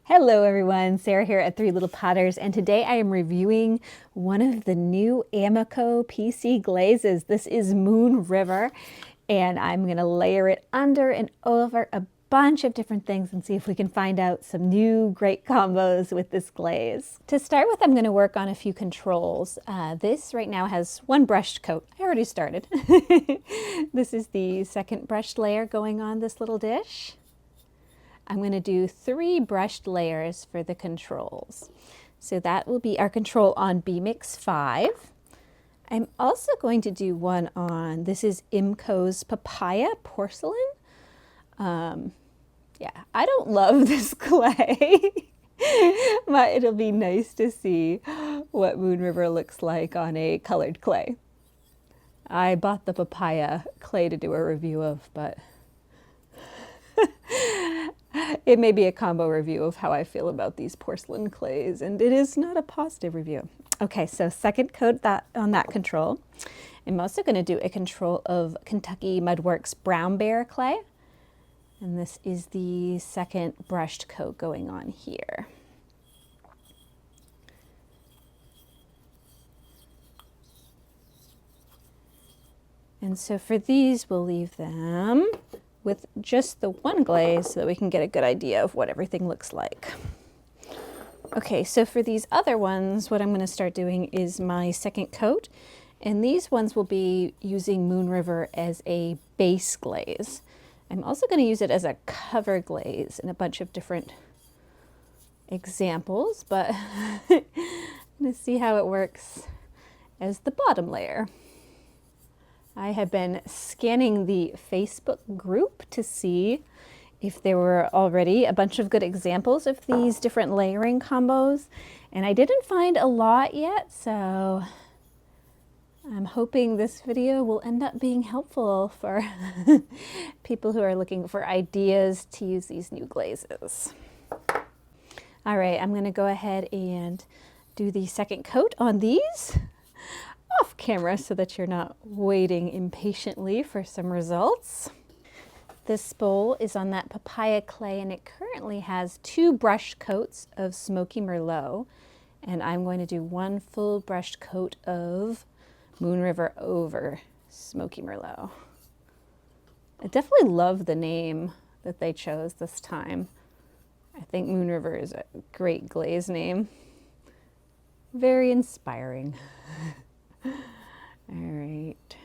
Hello everyone, Sarah here at Three Little Potters, and today I am reviewing one of the new Amico PC glazes. This is Moon River, and I'm going to layer it under and over a bunch of different things and see if we can find out some new great combos with this glaze. To start with, I'm going to work on a few controls. This right now has one brushed coat. I already started. This is the second brushed layer going on this little dish. I'm going to do 3 brushed layers for the controls. So that will be our control on B-Mix 5. I'm also going to do one on, this is Imco's Papaya Porcelain. Yeah, I don't love this clay, but it'll be nice to see what Moon River looks like on a colored clay. I bought the papaya clay to do a review of, but it may be a combo review of how I feel about these porcelain clays, and it is not a positive review. Okay, so second coat on that control. I'm also going to do a control of Kentucky Mudworks Brown Bear clay, and this is the second brushed coat going on here. And so for these, we'll leave them with just the one glaze so that we can get a good idea of what everything looks like. Okay, so for these other ones, what I'm going to start doing is my second coat, and these ones will be using Moon River as a base glaze. I'm also going to use it as a cover glaze in a bunch of different examples, but I'm going to see how it works as the bottom layer. I have been scanning the Facebook group to see if there were already a bunch of good examples of these different layering combos, and I didn't find a lot yet, so I'm hoping this video will end up being helpful for people who are looking for ideas to use these new glazes. All right, I'm going to go ahead and do the second coat on these off camera so that you're not waiting impatiently for some results. This bowl is on that papaya clay, and it currently has 2 brush coats of Smoky Merlot, and I'm going to do 1 full brushed coat of Moon River over Smoky Merlot. I definitely love the name that they chose this time. I think Moon River is a great glaze name. Very inspiring. All right,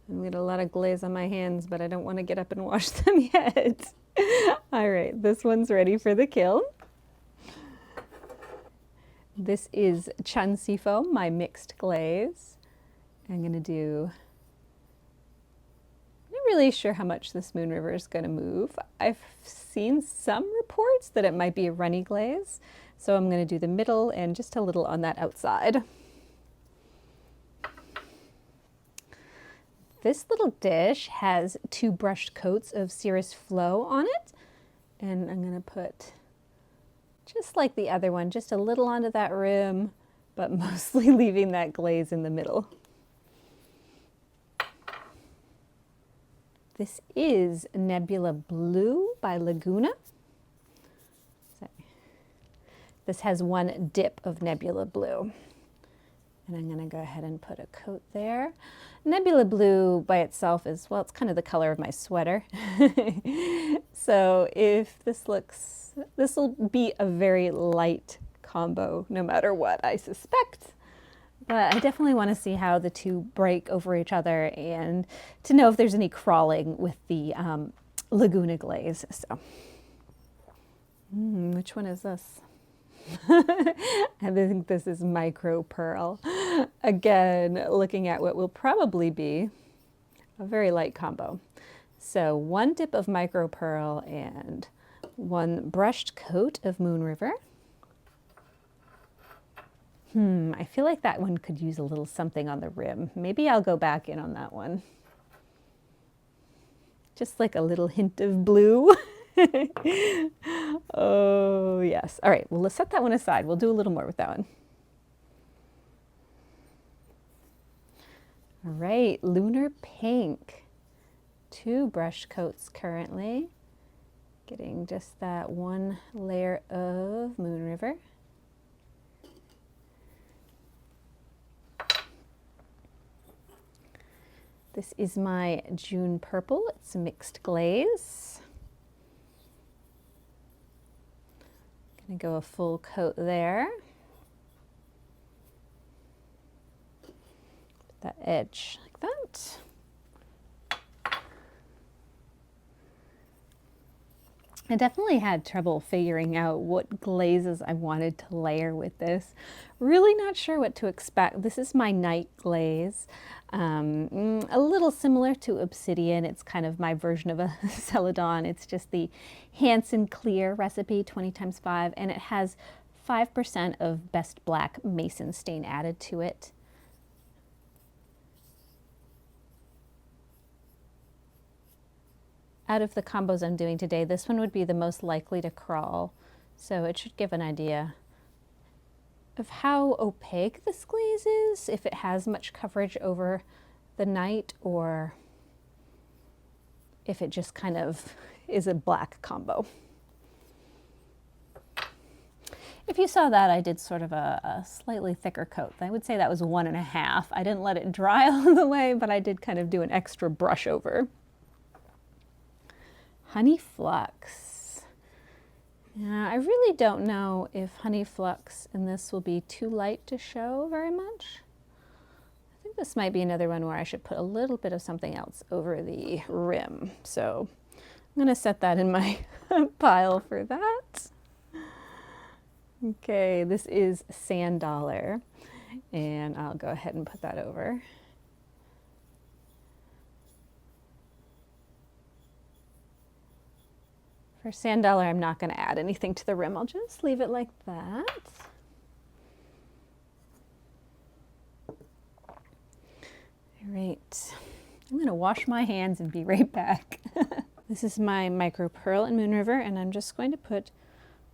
I've got a lot of glaze on my hands, but I don't want to get up and wash them yet. All right, this one's ready for the kiln. This is Chansifo, my mixed glaze. I'm going to do, I'm not really sure how much this Moon River is going to move. I've seen some reports that it might be a runny glaze, so I'm going to do the middle and just a little on that outside. This little dish has 2 brushed coats of Cirrus Flow on it, and I'm going to put, just like the other one, just a little onto that rim, but mostly leaving that glaze in the middle. This is Nebula Blue by Laguna. This has 1 dip of Nebula Blue. And I'm going to go ahead and put a coat there. Nebula Blue by itself is, well, it's kind of the color of my sweater. So if this will be a very light combo no matter what, I suspect. But I definitely want to see how the 2 break over each other and to know if there's any crawling with the Laguna glaze. So, which one is this? I think this is Micro Pearl. Again, looking at what will probably be a very light combo. So 1 dip of Micro Pearl and 1 brushed coat of Moon River. I feel like that one could use a little something on the rim. Maybe I'll go back in on that one. Just like a little hint of blue. Oh, yes. All right, well, let's set that one aside. We'll do a little more with that one. All right, Lunar Pink. 2 brush coats currently. Getting just that one layer of Moon River. This is my June Purple. It's a mixed glaze. Gonna go a full coat there. Put that edge like that. I definitely had trouble figuring out what glazes I wanted to layer with this. Really not sure what to expect. This is my night glaze. A little similar to Obsidian. It's kind of my version of a Celadon. It's just the Hansen Clear recipe, 20x5, and it has 5% of Best Black Mason stain added to it. Out of the combos I'm doing today, this one would be the most likely to crawl, so it should give an idea of how opaque this glaze is, if it has much coverage over the night, or if it just kind of is a black combo. If you saw that, I did sort of a slightly thicker coat. I would say that was 1.5. I didn't let it dry all the way, but I did kind of do an extra brush over. Honey Flux. Yeah, I really don't know if Honey Flux in this will be too light to show very much. I think this might be another one where I should put a little bit of something else over the rim. So I'm going to set that in my pile for that. Okay, this is Sand Dollar, and I'll go ahead and put that over. For Sand Dollar, I'm not going to add anything to the rim. I'll just leave it like that. All right, I'm going to wash my hands and be right back. This is my Micro Pearl in Moon River, and I'm just going to put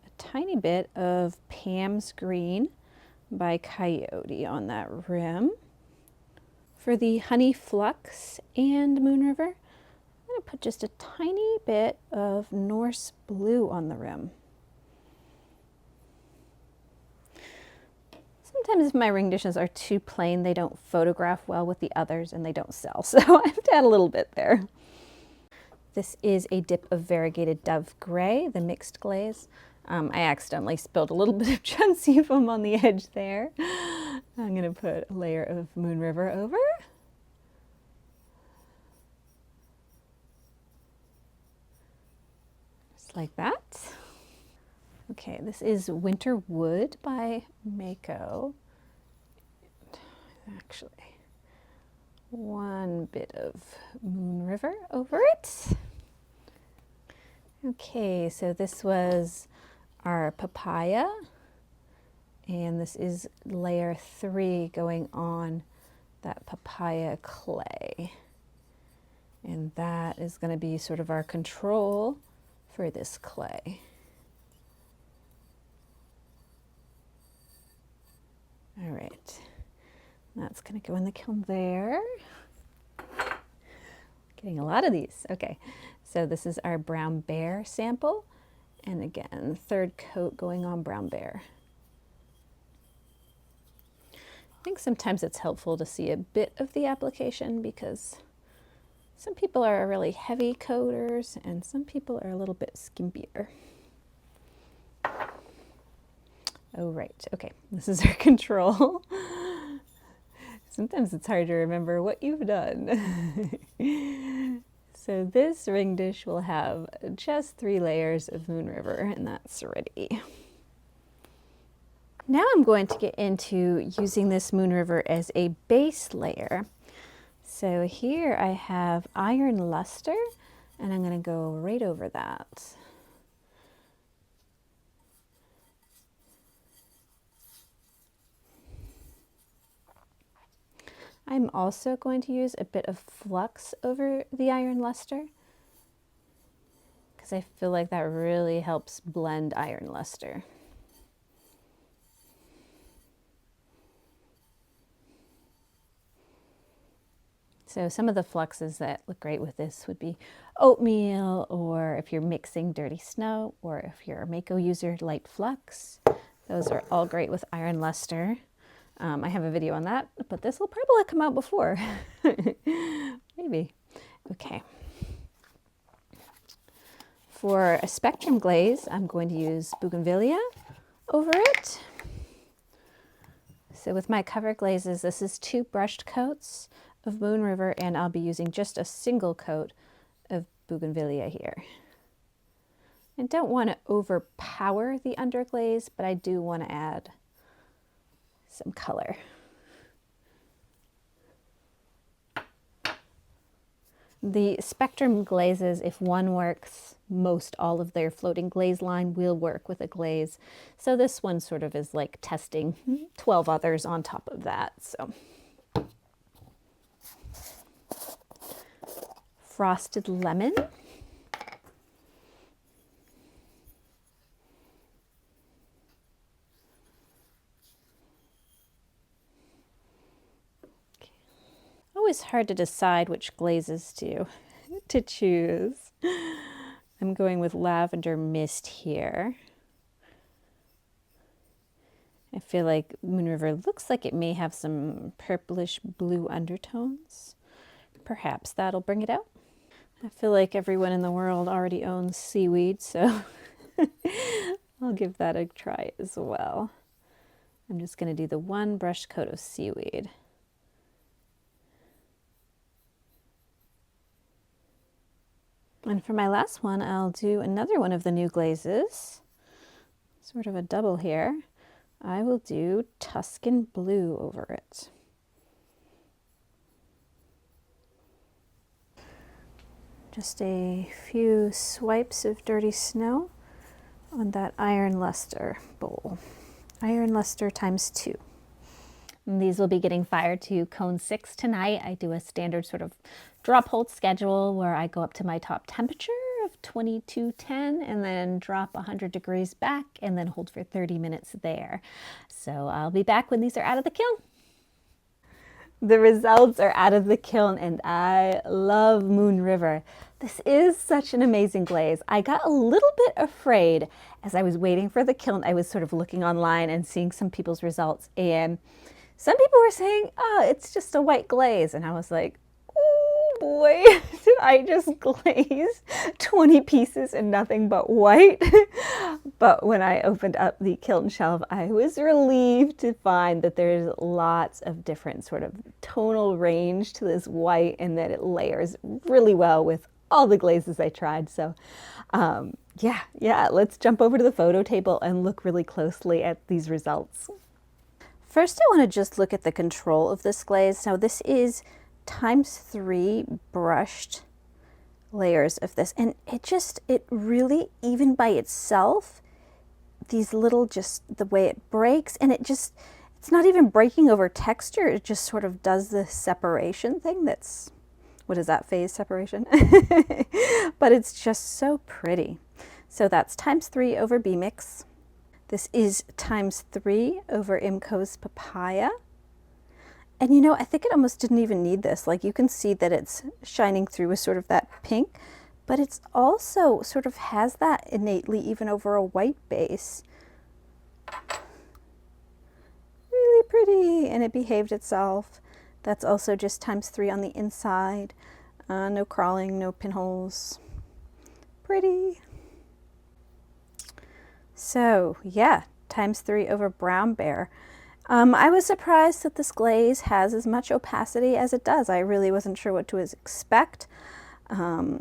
a tiny bit of Pam's Green by Coyote on that rim. For the Honey Flux and Moon River, I'm going to put just a tiny bit of Norse Blue on the rim. Sometimes if my ring dishes are too plain, they don't photograph well with the others and they don't sell, so I have to add a little bit there. This is a dip of Variegated Dove Gray, the mixed glaze. I accidentally spilled a little bit of Chun Seafoam on the edge there. I'm going to put a layer of Moon River over. Like that. Okay, this is Winter Wood by Mako. Actually, one bit of Moon River over it. Okay, so this was our papaya, and this is layer 3 going on that papaya clay. And that is going to be sort of our control for this clay. All right, that's going to go in the kiln there. Getting a lot of these. Okay, so this is our Brown Bear sample, and again, third coat going on Brown Bear. I think sometimes it's helpful to see a bit of the application because some people are really heavy coaters and some people are a little bit skimpier. Oh, right. Okay, this is our control. Sometimes it's hard to remember what you've done. So this ring dish will have just 3 layers of Moon River, and that's ready. Now I'm going to get into using this Moon River as a base layer. So here I have Iron Luster, and I'm going to go right over that. I'm also going to use a bit of flux over the Iron Luster because I feel like that really helps blend Iron Luster. So some of the fluxes that look great with this would be oatmeal, or if you're mixing dirty snow, or if you're a Mako user, light flux. Those are all great with iron luster. I have a video on that, but this will probably come out before. Maybe. Okay. For a spectrum glaze, I'm going to use bougainvillea over it. So with my cover glazes, this is 2 brushed coats of Moon River, and I'll be using just a single coat of bougainvillea here. I don't want to overpower the underglaze, but I do want to add some color. The spectrum glazes, if one works, most all of their floating glaze line will work with a glaze. So this one sort of is like testing 12 others on top of that. So frosted lemon. Always hard to decide which glazes to choose. I'm going with lavender mist here. I feel like Moon River looks like it may have some purplish blue undertones. Perhaps that'll bring it out. I feel like everyone in the world already owns seaweed, so I'll give that a try as well. I'm just going to do the 1 brush coat of seaweed. And for my last one, I'll do another one of the new glazes, sort of a double here. I will do Tuscan blue over it. Just a few swipes of dirty snow on that iron luster bowl. Iron luster times 2. And these will be getting fired to cone 6 tonight. I do a standard sort of drop hold schedule where I go up to my top temperature of 2210 and then drop 100 degrees back and then hold for 30 minutes there. So I'll be back when these are out of the kiln. The results are out of the kiln and I love Moon River. This is such an amazing glaze. I got a little bit afraid as I was waiting for the kiln. I was sort of looking online and seeing some people's results, and some people were saying, oh, it's just a white glaze. And I was like, oh boy, did I just glaze 20 pieces and nothing but white? But when I opened up the kiln shelf, I was relieved to find that there's lots of different sort of tonal range to this white, and that it layers really well with all the glazes I tried. So yeah, let's jump over to the photo table and look really closely at these results. First, I want to just look at the control of this glaze. Now this is ×3 brushed layers of this, and it really, even by itself, these little, just the way it breaks, and it's not even breaking over texture, it just sort of does the separation thing. That's, what is that, phase separation? But it's just so pretty. So that's ×3 over B-Mix. This is ×3 over Imco's Papaya. And you know, I think it almost didn't even need this. Like, you can see that it's shining through with sort of that pink, but it's also sort of has that innately even over a white base. Really pretty, and it behaved itself. That's also just ×3 on the inside. No crawling, no pinholes. Pretty. So yeah, ×3 over Brown Bear. I was surprised that this glaze has as much opacity as it does. I really wasn't sure what to expect,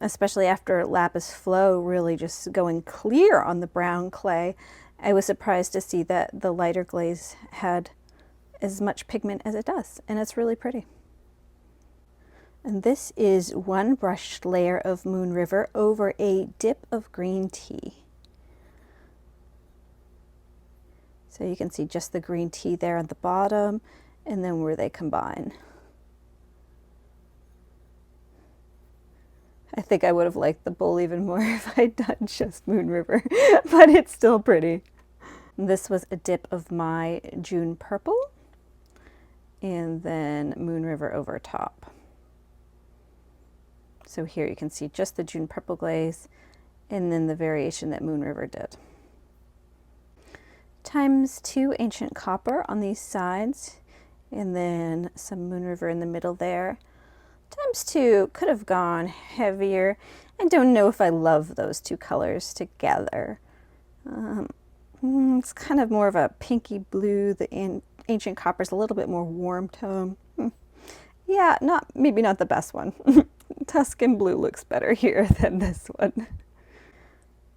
especially after Lapis Flow really just going clear on the brown clay. I was surprised to see that the lighter glaze had as much pigment as it does, and it's really pretty. And this is 1 brushed layer of Moon River over a dip of green tea. So you can see just the green tea there at the bottom, and then where they combine. I think I would have liked the bowl even more if I'd done just Moon River, but it's still pretty. This was a dip of my June Purple, and then Moon River over top. So here you can see just the June Purple glaze and then the variation that Moon River did. ×2 Ancient Copper on these sides, and then some Moon River in the middle there. ×2 could have gone heavier. I don't know if I love those two colors together. It's kind of more of a pinky blue. The Ancient Copper is a little bit more warm tone. Yeah, maybe not the best one. Tuscan Blue looks better here than this one.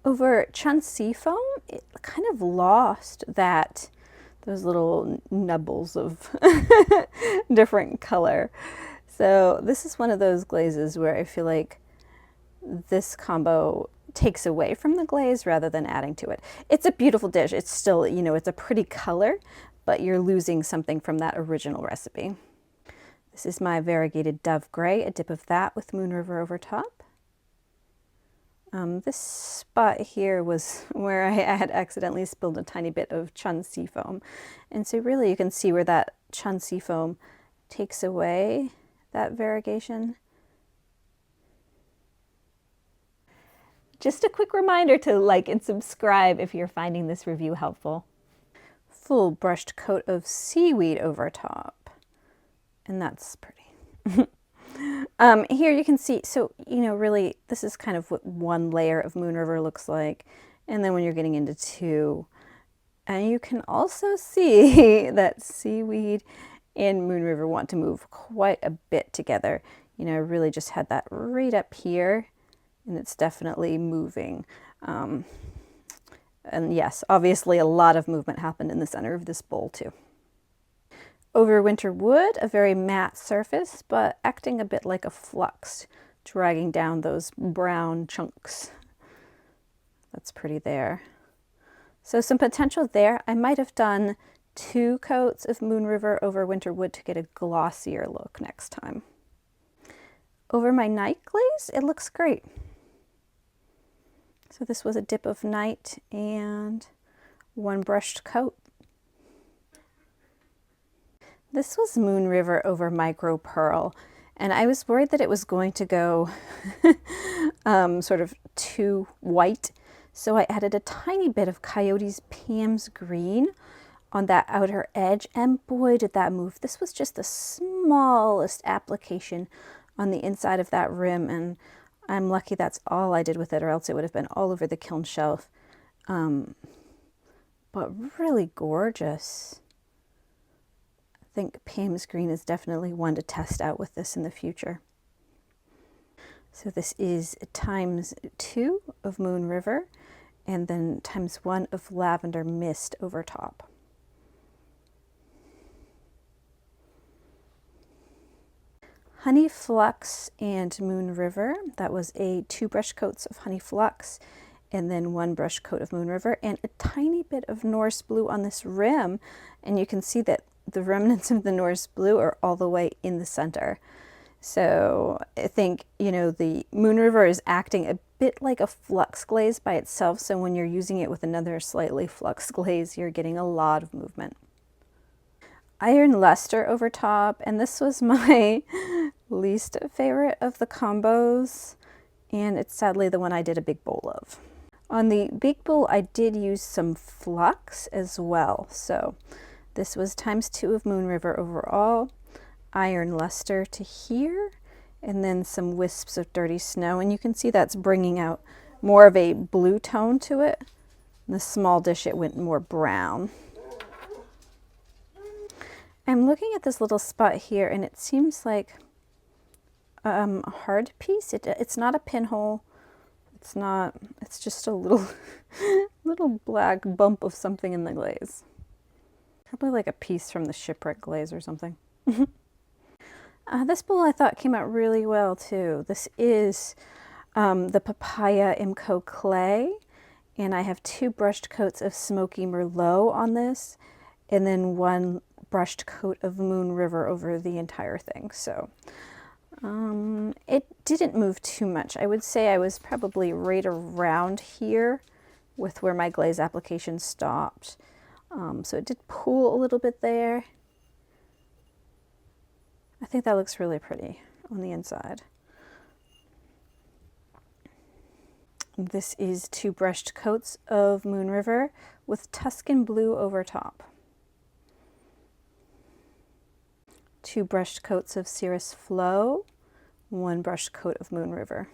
Over Chun Seafoam, it kind of lost those little nubbles of different color. So this is one of those glazes where I feel like this combo takes away from the glaze rather than adding to it. It's a beautiful dish. It's still, you know, it's a pretty color, but you're losing something from that original recipe. This is my variegated Dove Gray, a dip of that with Moon River over top. This spot here was where I had accidentally spilled a tiny bit of Chun Seafoam. And so really you can see where that Chun Seafoam takes away that variegation. Just a quick reminder to like and subscribe if you're finding this review helpful. Full brushed coat of seaweed over top. And that's pretty. Here you can see, so, you know, really this is kind of what one layer of Moon River looks like. And then when you're getting into two, and you can also see that seaweed and Moon River want to move quite a bit together. You know, I really just had that right up here, and it's definitely moving. And yes, obviously a lot of movement happened in the center of this bowl too. Over Winter Wood, a very matte surface, but acting a bit like a flux, dragging down those brown chunks. That's pretty there. So some potential there. I might have done 2 coats of Moon River over Winter Wood to get a glossier look next time. Over my night glaze, it looks great. So this was a dip of night and 1 brushed coat. This was Moon River over Micro Pearl, and I was worried that it was going to go sort of too white, so I added a tiny bit of Coyote's Pam's Green on that outer edge, and boy did that move. This was just the smallest application on the inside of that rim, and I'm lucky that's all I did with it, or else it would have been all over the kiln shelf. But really gorgeous. I think Pam's Green is definitely one to test out with this in the future. So this is ×2 of Moon River, and then ×1 of Lavender Mist over top. Honey Flux and Moon River, that was 2 brush coats of Honey Flux, and then 1 brush coat of Moon River, and a tiny bit of Norse Blue on this rim, and you can see that the remnants of the Norse Blue are all the way in the center. So I think, you know, the Moon River is acting a bit like a flux glaze by itself, so when you're using it with another slightly flux glaze, you're getting a lot of movement. Iron Luster over top, and this was my least favorite of the combos, and it's sadly the one I did a big bowl of. On the big bowl, I did use some flux as well, so this was ×2 of Moon River overall, Iron Luster to here, and then some wisps of Dirty Snow, and you can see that's bringing out more of a blue tone to it. In the small dish, it went more brown. I'm looking at this little spot here, and it seems like a hard piece. It's not a pinhole. It's just a little, little black bump of something in the glaze. Probably like a piece from the Shipwreck glaze or something. This bowl I thought came out really well too. This is the Papaya Imco clay, and I have 2 brushed coats of Smoky Merlot on this, and then 1 brushed coat of Moon River over the entire thing. So it didn't move too much. I would say I was probably right around here with where my glaze application stopped. So it did pool a little bit there. I think that looks really pretty on the inside. This is 2 brushed coats of Moon River with Tuscan Blue over top. 2 brushed coats of Cirrus Flow, 1 brushed coat of Moon River.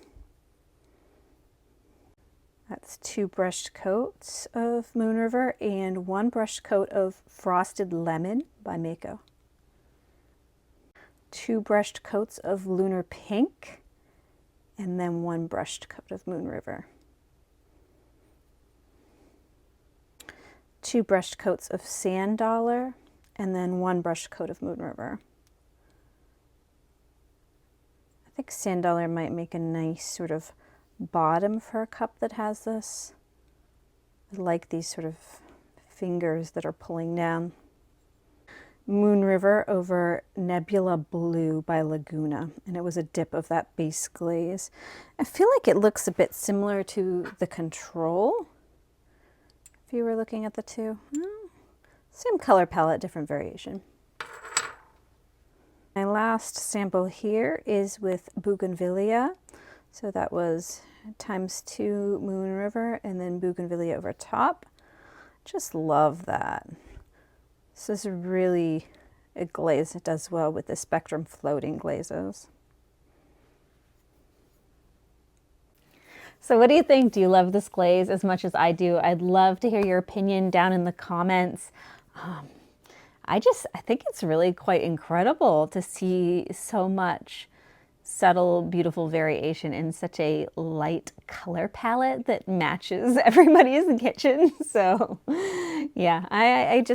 That's 2 brushed coats of Moon River and 1 brushed coat of Frosted Lemon by Mako. 2 brushed coats of Lunar Pink, and then 1 brushed coat of Moon River. 2 brushed coats of Sand Dollar, and then 1 brushed coat of Moon River. I think Sand Dollar might make a nice sort of bottom for a cup that has this. I like these sort of fingers that are pulling down. Moon River over Nebula Blue by Laguna, and it was a dip of that base glaze. I feel like it looks a bit similar to the Control, if you were looking at the two. Same color palette, different variation. My last sample here is with Bougainvillea. So that was ×2 Moon River and then Bougainvillea over top. Just love that. This is really a glaze that does well with the Spectrum floating glazes. So what do you think? Do you love this glaze as much as I do? I'd love to hear your opinion down in the comments. I think it's really quite incredible to see so much subtle, beautiful variation in such a light color palette that matches everybody's kitchen. So yeah, I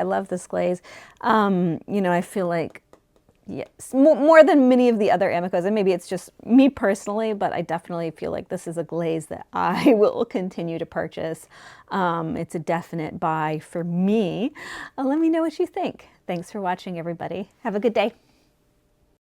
love this glaze. You know, I feel like, yes, more than many of the other Amicos, and maybe it's just me personally, but I definitely feel like this is a glaze that I will continue to purchase. It's a definite buy for me. Let me know what you think. Thanks for watching, everybody. Have a good day.